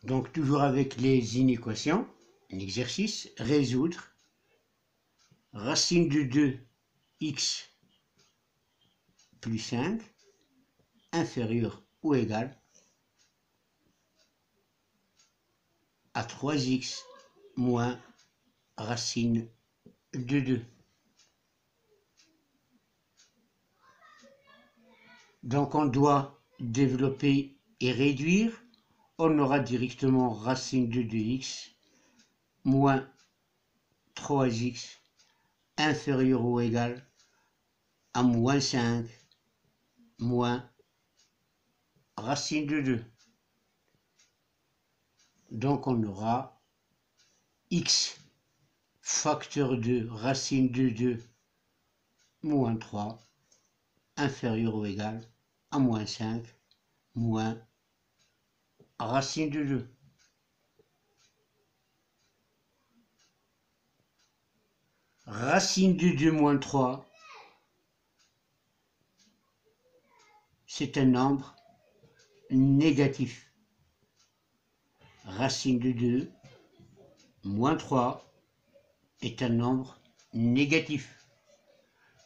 Donc toujours avec les inéquations, un exercice, résoudre racine de 2x plus 5 inférieur ou égal à 3x moins racine de 2. Donc on doit développer et réduire. On aura directement racine de 2x moins 3x inférieur ou égal à moins 5 moins racine de 2. Donc on aura x facteur de racine de 2 moins 3 inférieur ou égal à moins 5 moins racine de 2. Racine de 2 moins 3, c'est un nombre négatif. Racine de 2 moins 3 est un nombre négatif.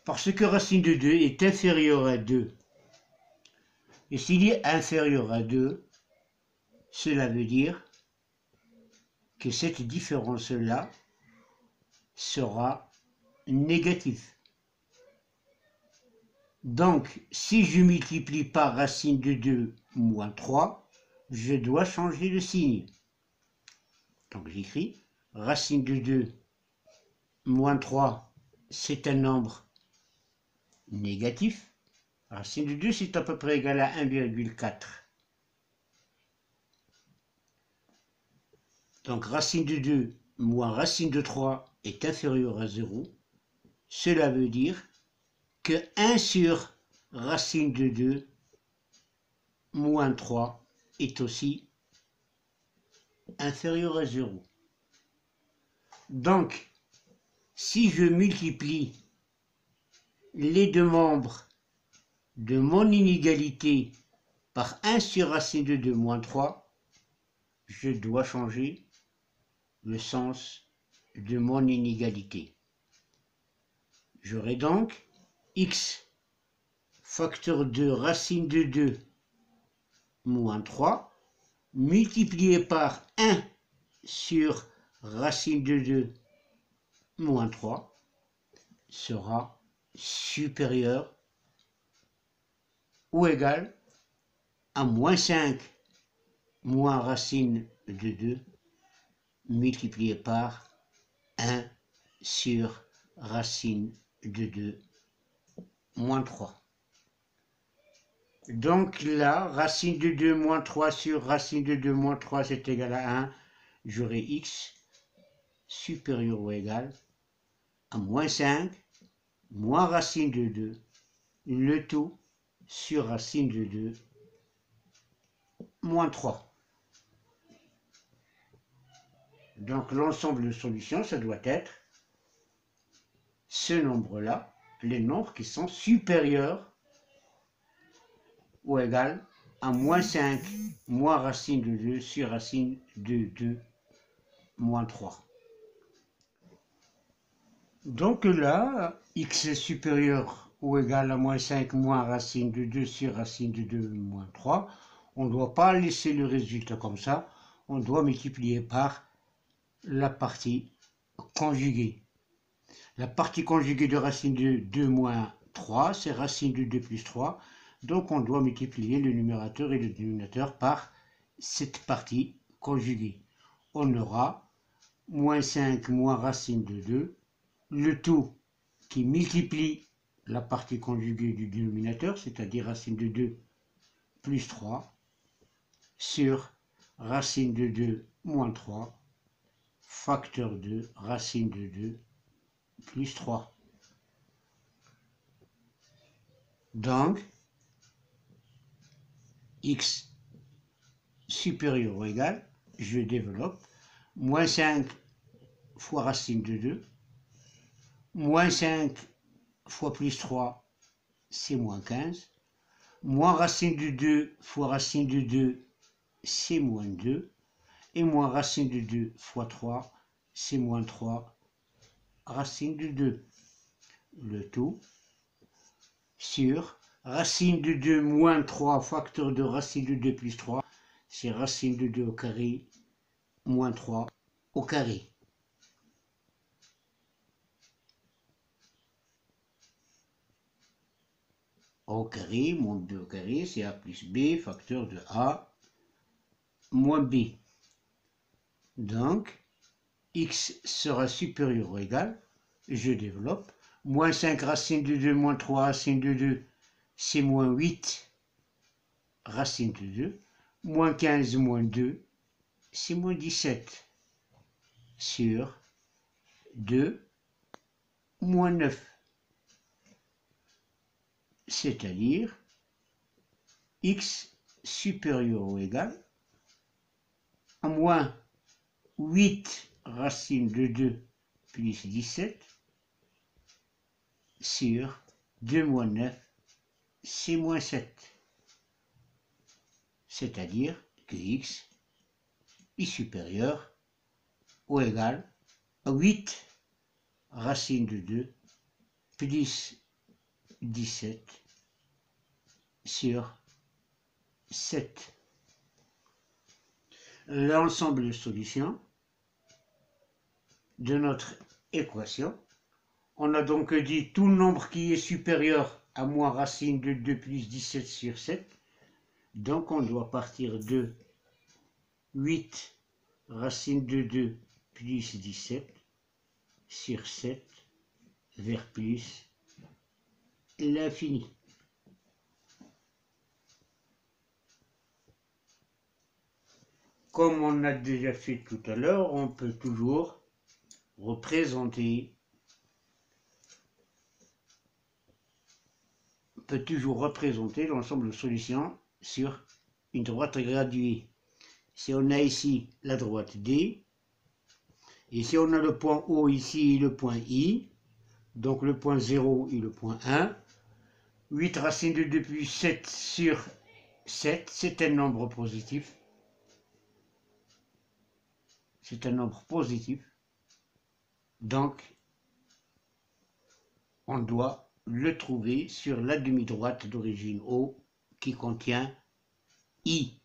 Parce que racine de 2 est inférieur à 2. Et s'il est inférieur à 2, cela veut dire que cette différence-là sera négative. Donc, si je multiplie par racine de 2 moins 3, je dois changer de signe. Donc j'écris racine de 2 moins 3, c'est un nombre négatif. Racine de 2, c'est à peu près égal à 1,4. Donc racine de 2 moins racine de 3 est inférieur à 0. Cela veut dire que 1 sur racine de 2 moins 3 est aussi inférieur à 0. Donc, si je multiplie les deux membres de mon inégalité par 1 sur racine de 2 moins 3, je dois changer le sens de mon inégalité. J'aurai donc x facteur de racine de 2 moins 3 multiplié par 1 sur racine de 2 moins 3 sera supérieur ou égal à moins 5 moins racine de 2 multiplié par 1 sur racine de 2 moins 3. Donc là, racine de 2 moins 3 sur racine de 2 moins 3, c'est égal à 1. J'aurai x supérieur ou égal à moins 5 moins racine de 2, le tout sur racine de 2 moins 3. Donc l'ensemble de solutions, ça doit être ce nombre-là, les nombres qui sont supérieurs ou égal à moins 5 moins racine de 2 sur racine de 2 moins 3. Donc là, x est supérieur ou égal à moins 5 moins racine de 2 sur racine de 2 moins 3. On ne doit pas laisser le résultat comme ça. On doit multiplier par la partie conjuguée. La partie conjuguée de racine de 2 moins 3, c'est racine de 2 plus 3. Donc on doit multiplier le numérateur et le dénominateur par cette partie conjuguée. On aura moins 5 moins racine de 2, le tout qui multiplie la partie conjuguée du dénominateur, c'est-à-dire racine de 2 plus 3, sur racine de 2 moins 3, facteur de racine de 2 plus 3. Donc, x supérieur ou égal, je développe, moins 5 fois racine de 2, moins 5 fois plus 3, c'est moins 15, moins racine de 2 fois racine de 2, c'est moins 2, et moins racine de 2 fois 3, c'est moins 3 racine de 2. Le tout sur racine de 2 moins 3 facteur de racine de 2 plus 3, c'est racine de 2 au carré moins 3 au carré. A au carré moins b au carré, c'est a plus b facteur de a moins b. Donc, x sera supérieur ou égal, je développe, moins 5 racine de 2 moins 3 racine de 2, c'est moins 8 racine de 2, moins 15 moins 2, c'est moins 17 sur 2 moins 9, c'est-à-dire x supérieur ou égal à moins 8 racine de 2 plus 17 sur 2 moins 9, c'est moins 7. C'est-à-dire que x est supérieur ou égal à 8 racine de 2 plus 17 sur 7. L'ensemble de solutions de notre équation. On a donc dit tout nombre qui est supérieur à moins racine de 2 plus 17 sur 7. Donc on doit partir de 8 racine de 2 plus 17 sur 7 vers plus l'infini. Comme on a déjà fait tout à l'heure, on peut toujours représenter l'ensemble de solutions sur une droite graduée. Si on a ici la droite D, et si on a le point O ici et le point I, donc le point 0 et le point 1, 8 racine de 2 plus 7 sur 7, c'est un nombre positif. C'est un nombre positif. Donc, on doit le trouver sur la demi-droite d'origine O qui contient I.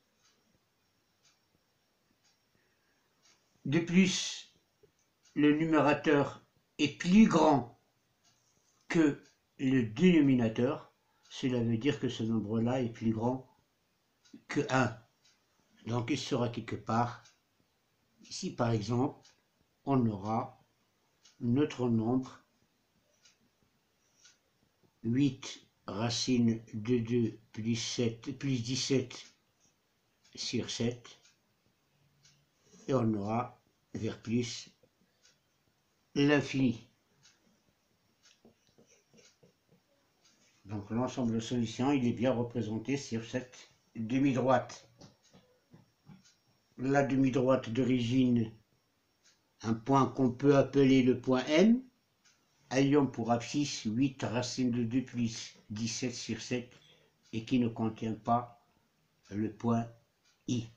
De plus, le numérateur est plus grand que le dénominateur. Cela veut dire que ce nombre-là est plus grand que 1. Donc il sera quelque part. Ici, par exemple, on aura notre nombre 8 racine de 2 plus 17 sur 7. Et on aura vers plus l'infini. Donc l'ensemble de solutions, il est bien représenté sur cette demi-droite. La demi-droite d'origine, un point qu'on peut appeler le point M, ayant pour abscisse 8 racine de 2 plus 17 sur 7 et qui ne contient pas le point I.